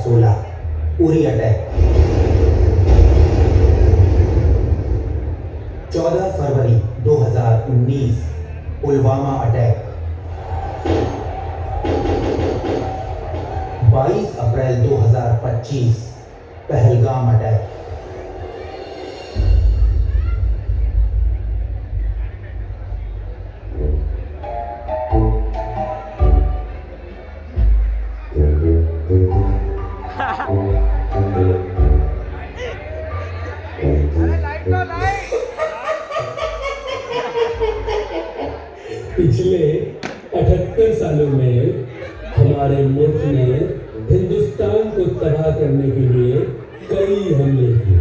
2016 Uri attack, 14 फरवरी 2019 Pulwama attack, 22 अप्रैल 2025 Pahalgam attack. पिछले 78 सालों में हमारे मुल्क ने हिंदुस्तान को तबाह करने के लिए कई हमले किए,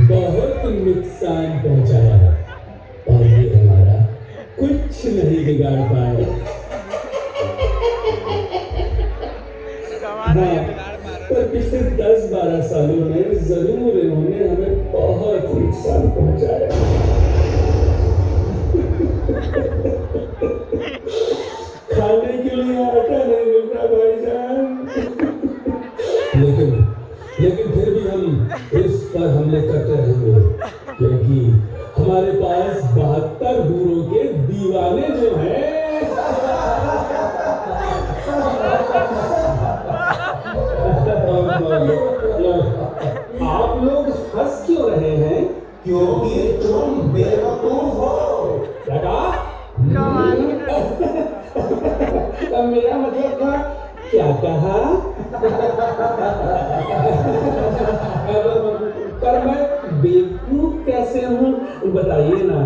बहुत नुकसान पहुंचाया है और ये हमारा कुछ नहीं बिगाड़ पाए। हाँ, पर पिछले 10-12 सालों में जरूर इन्होंने हमें बहुत नुकसान पहुंचाया। खाने के लिए आटा नहीं मिल रहा भाईजान। लेकिन फिर भी हम इस पर हमले करते रहेंगे, क्योंकि हमारे पास 72 हूरों के दीवाने जो हैं। आप लोग हंस क्यों रहे हैं? क्योंकि तुम बेवकूफ हो। लगा? मेरा मतलब था, क्या कहा? पर मैं बेवकूफ कैसे हूँ, बताइए ना।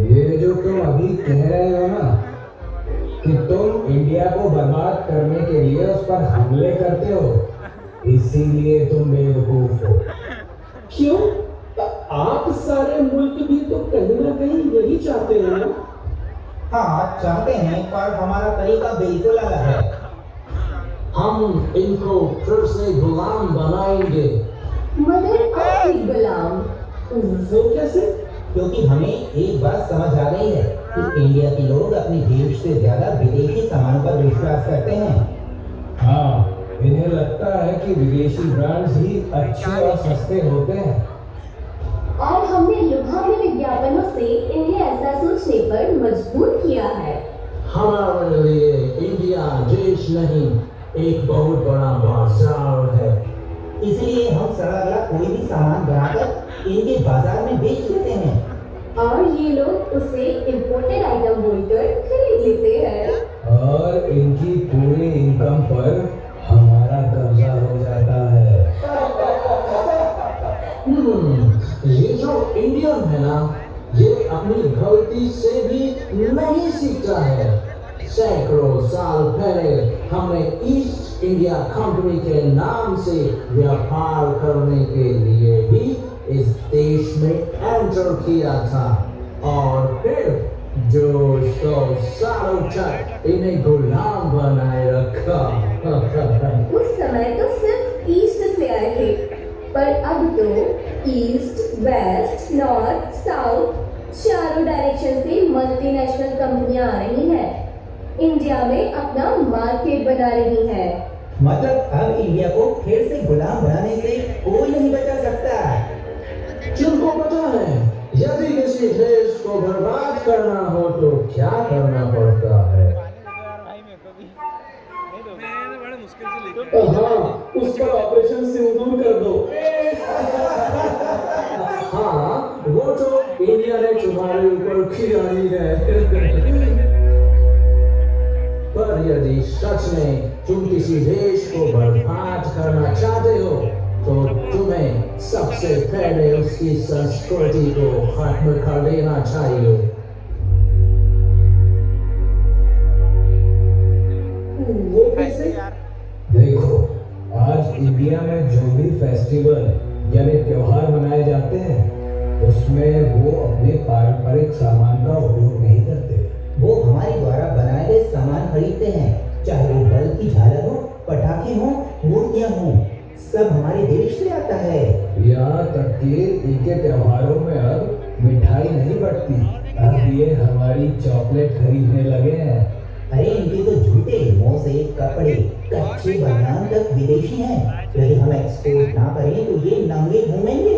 ये जो तुम अभी कह रहे हो ना कि तुम इंडिया को बर्बाद करने के लिए उस पर हमले करते हो, इसीलिए तुम बेवकूफ हो। क्यों? आप सारे मुल्क भी तो कहीं ना कहीं यही चाहते हैं ना? हाँ, चाहते हैं, पर हमारा तरीका बिल्कुल अलग है। हम इनको फिर से गुलाम बनाएंगे। मगर आपके गुलाम? वो कैसे? क्योंकि हमें एक बात समझ आ गई है कि इंडिया के लोग अपने देश से ज्यादा विदेशी सामानों पर विश्वास करते हैं। हाँ, इन्हें लगता है कि विदेशी ब्रांड्स ही अच्छे और सस्ते होते हैं। और हमने लुभावने विज्ञापनों से इन्हें ऐसा सोचने पर मजबूर किया है। हमारे लिए इंडिया देश नहीं, एक बहुत बड़ा बाजार है। इसलिए हम सड़ा गला कोई भी सामान बनाकर इनके बाजार में बेच देते हैं। और ये लोग उसे इम्पोर्टेड आइटम बोलकर खरीद लेते हैं। और इनकी पूरी इनकम पर हमारा कब्जा हो जाता है। ये जो इंडियन है ना, ये अपनी गलती से भी नहीं सीखता है। सैकड़ों साल पहले हमने ईस्ट इंडिया कंपनी के नाम से व्यापार करने के लिए ही इस देश में एंटर किया था, और फिर जो 100 सालों तक इन्हें गुलाम बनाए रखा। उस समय तो सिर्फ ईस्ट से आए थे, पर अब तो ईस्ट, वेस्ट, नॉर्थ, साउथ चारों डायरेक्शन से मल्टीनेशनल कंपनियां आ रही हैं। इंडिया में अपना मार्केट बना रही हैं। मतलब अब इंडिया को फिर से गुलाम बनाने से कोई नहीं बचा सकता। तुमको पता है, यदि किसी देश को बर्बाद करना हो तो क्या करना पड़ता है? हाँ, उस पर ऑपरेशन सिंदूर कर दो। हाँ, वो तो इंडिया ने तुम्हारे ऊपर किया ही है। पर यदि सच में तुम किसी देश को बर्बाद करना चाहते हो, तो तुम्हें सबसे पहले उसकी संस्कृति को खत्म कर देना चाहिए। वो कैसे? देखो, आज इंडिया में जो भी फेस्टिवल यानी त्योहार मनाए जाते हैं, उसमें वो अपने पारंपरिक सामान का उपयोग नहीं करते। वो हमारे द्वारा बनाए गए सामान खरीदते हैं, चाहे वो बल्ब की झालर हो, पटाखे हो, मूर्तियां हो, सब हमारे देश से आता है। यहाँ तक कि इनके त्योहारों में अब मिठाई नहीं बटती, अब ये हमारी चॉकलेट खरीदने लगे हैं। अरे इनके तो जूते, मोजे, कपड़े, कच्चे बनियान तक विदेशी हैं। यदि हम एक्सपोर्ट ना करें तो ये नंगे घूमेंगे।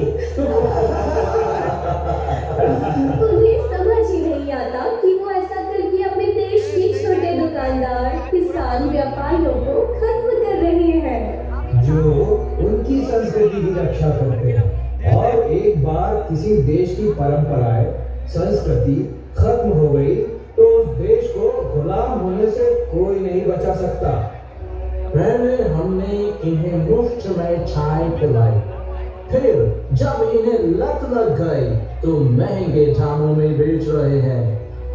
उन्हें समझ ही नहीं आता कि वो ऐसा करके अपने देश के छोटे दुकानदार, किसान, व्यापारियों को खत्म कर रहे हैं, जो उनकी संस्कृति की रक्षा करते हैं। और एक बार किसी देश की परंपराएं, संस्कृति खत्म हो गई तो उस देश को गुलाम होने से कोई नहीं बचा सकता। पहले हमने इन्हें मुफ्त में चाय पिलाई, फिर जब इन्हें लत लग गई तो महंगे दामों में बेच रहे हैं।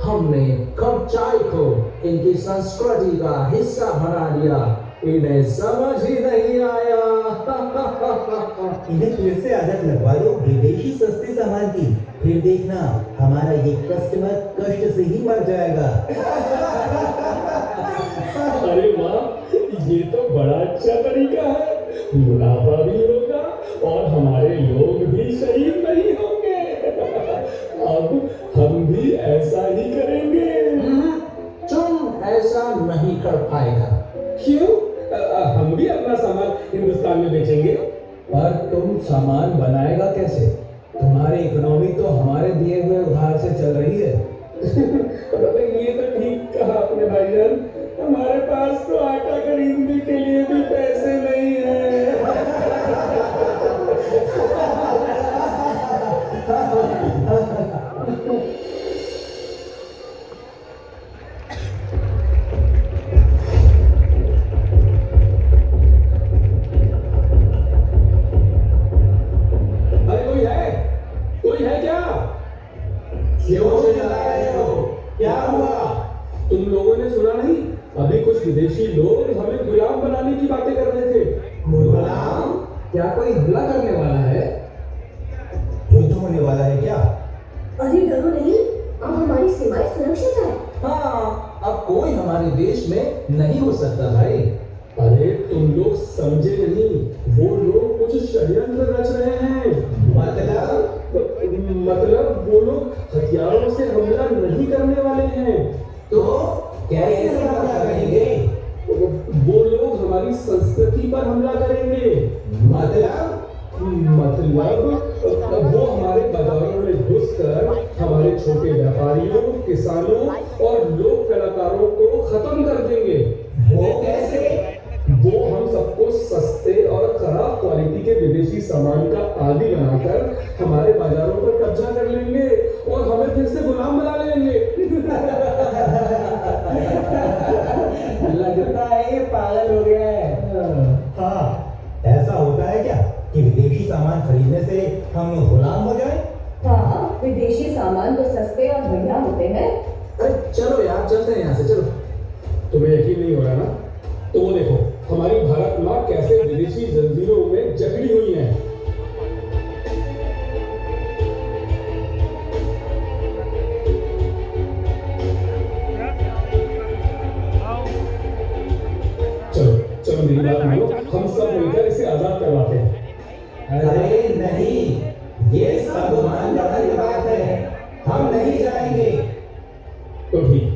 हमने कब चाय को इनकी संस्कृति का हिस्सा बना दिया, इन्हें समझ ही नहीं आया। इन्हें फिर से आदत लगवा दो विदेशी सस्ते सामान की, फिर देखना हमारा ये कस्टमर कष्ट से ही मर जाएगा। अरे वाह, ये तो बड़ा अच्छा तरीका है। मुनाफा भी होगा और हमारे लोग भी शहीद नहीं होंगे। अब हम भी ऐसा ही करेंगे। तुम ऐसा नहीं कर पाएगा। क्यों? हम भी अपना सामान हिंदुस्तान में बेचेंगे। पर तुम सामान बनाएगा कैसे? तुम्हारी इकोनॉमी तो हमारे दिए हुए उधार से चल रही है। ये तो ठीक कहा आपने भाईजान, हमारे पास तो आटा खरीदने के लिए भी पैसे नहीं है। अरे कोई है क्या? क्यों चिल्ला रहे हो? क्या हुआ? तुम लोगों ने सुना नहीं? अभी कुछ विदेशी लोग हमें गुलाम बनाने की बातें कर रहे थे। गुलाम? क्या कोई हमला करने वाला है? युद्ध होने वाला है क्या? अरे डरो नहीं, अब हमारी सीमाएं सुरक्षित है। हाँ, अब कोई हमारे देश में नहीं हो सकता भाई। अरे तुम लोग समझे नहीं, वो लोग कुछ षड्यंत्र रच रहे हैं। मतलब वो लोग हथियारों से हमला नहीं करने वाले हैं। तो कैसे हमला करेंगे? वो लोग हमारी संस्कृति पर हमला करेंगे। मतलब वो हमारे बाजारों में घुसकर हमारे छोटे व्यापारियों, किसानों और लोक कलाकारों को खत्म कर देंगे। वो कैसे? वो हम सबको सस्ते और खराब क्वालिटी के विदेशी सामान का आदी बनाकर हमारे बाजारों पर कब्जा कर लेंगे और हमें फिर से गुलाम बना लेंगे। लगता है ये पागल हो गया है। हाँ, ऐसा होता है क्या कि विदेशी सामान खरीदने से हम गुलाम हो जाए? हाँ, विदेशी सामान तो सस्ते और बढ़िया होते हैं। अरे चलो यार, चलते हैं यहाँ से, चलो। तुम्हें यकीन नहीं हो रहा ना? तो वो देखो, हमारी भारत माँ कैसे विदेशी जंजीरों में जकड़ी हुई है। चलो मेरी बात मानो, हम सब मिलकर इसे आजाद करवाते हैं। अरे नहीं, ये सब मानने की बात है, हम नहीं जाएंगे। तो ठीक,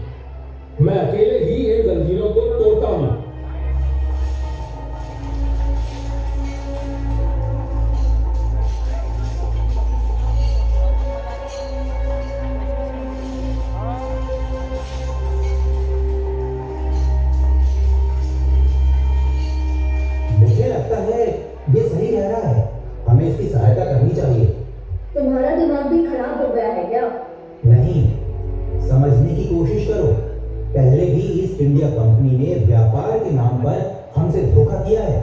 मैं अकेले ही इन जंजीरों को तोड़ता हूं। मुझे लगता है ये सही कह रहा है, हमें इसकी सहायता करनी चाहिए। तुम्हारा दिमाग भी खराब हो गया है क्या? नहीं, समझने की कोशिश करो। पहले भी ईस्ट इंडिया कंपनी ने व्यापार के नाम पर हमसे धोखा किया है।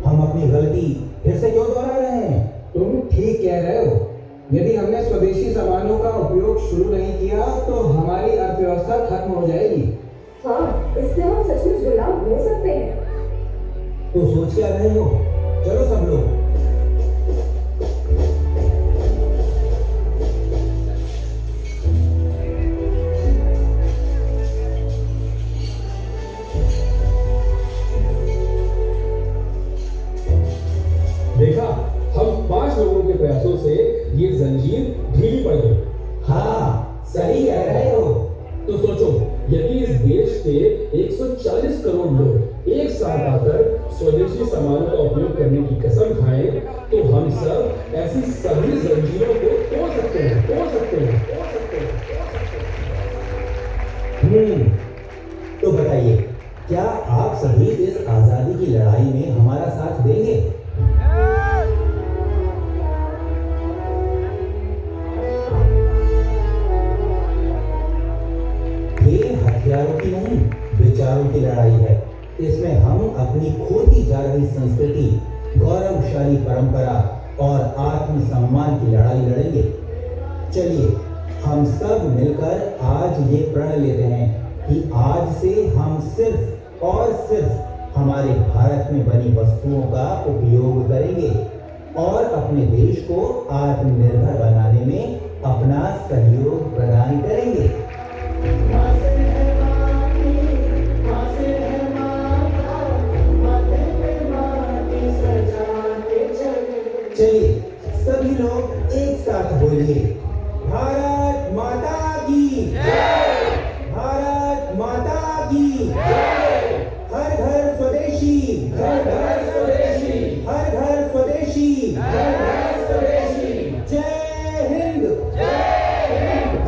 हम अपनी गलती फिर से क्यों दोहरा रहे हैं? तुम ठीक कह रहे हो। यदि हमने स्वदेशी सामानों का उपयोग शुरू नहीं किया तो हमारी अर्थव्यवस्था खत्म हो जाएगी। हाँ, इससे हम सचमुच गुलाम हो सकते हैं। तो सोच क्या रहे हो? चलो सब लोग। देखा, हम 5 लोगों के प्रयासों से ये जंजीर ढीली पड़ गई। हाँ, सही कह रहे हो। तो सोचो, यदि इस देश के 140 करोड़ लोग एक साथ आकर स्वदेशी सामानों का उपयोग करने की कसम खाएं तो हम सब ऐसी सभी जंजीरों को तोड़ सकते हैं। तो बताइए, क्या आप सभी इस आजादी की लड़ाई में हमारा साथ देंगे? ये हथियारों की नहीं, विचारों की लड़ाई है। इसमें हम अपनी खोती जा रही संस्कृति, गौरवशाली परंपरा और आत्मसम्मान की लड़ाई लड़ेंगे। चलिए हम सब मिलकर आज ये प्रण लेते हैं कि आज से हम सिर्फ और सिर्फ हमारे भारत में बनी वस्तुओं का उपयोग करेंगे और अपने देश को आत्मनिर्भर बनाने में अपना सहयोग प्रदान करेंगे। चलिए सभी लोग एक साथ बोलिए, भारत माता की जय! भारत माता की जय! हर घर स्वदेशी, घर घर स्वदेशी, हर घर स्वदेशी, घर घर स्वदेशी। जय हिंद, जय हिंद।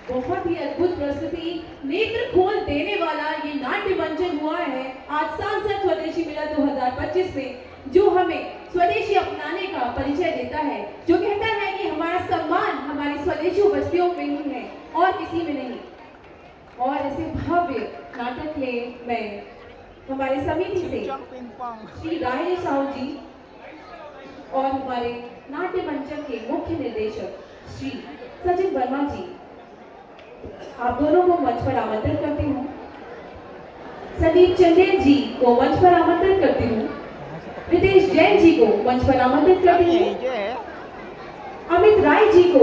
बहुत ही अद्भुत प्रस्तुति, नेत्र खोल देने वाला ये नाट्य मंचन हुआ है आज सांसद स्वदेशी मेला 2025 में, जो हमें स्वदेशी अपनाने का परिचय देता है, जो कहता है कि हमारा सम्मान हमारी स्वदेशी उपस्थितियों में ही है और किसी में नहीं। और ऐसे भव्य नाटक में मैं हमारे समिति से श्री राजेश साहू जी और हमारे नाट्य मंचन के मुख्य निर्देशक श्री सचिन वर्मा जी, आप दोनों को मंच पर आमंत्रित करती हूँ। संदीप चंदेल जी को मंच पर आमंत्रित करती हूँ। रितेश जैन जी को मंच पर आमंत्रित करती हूँ। अमित राय जी को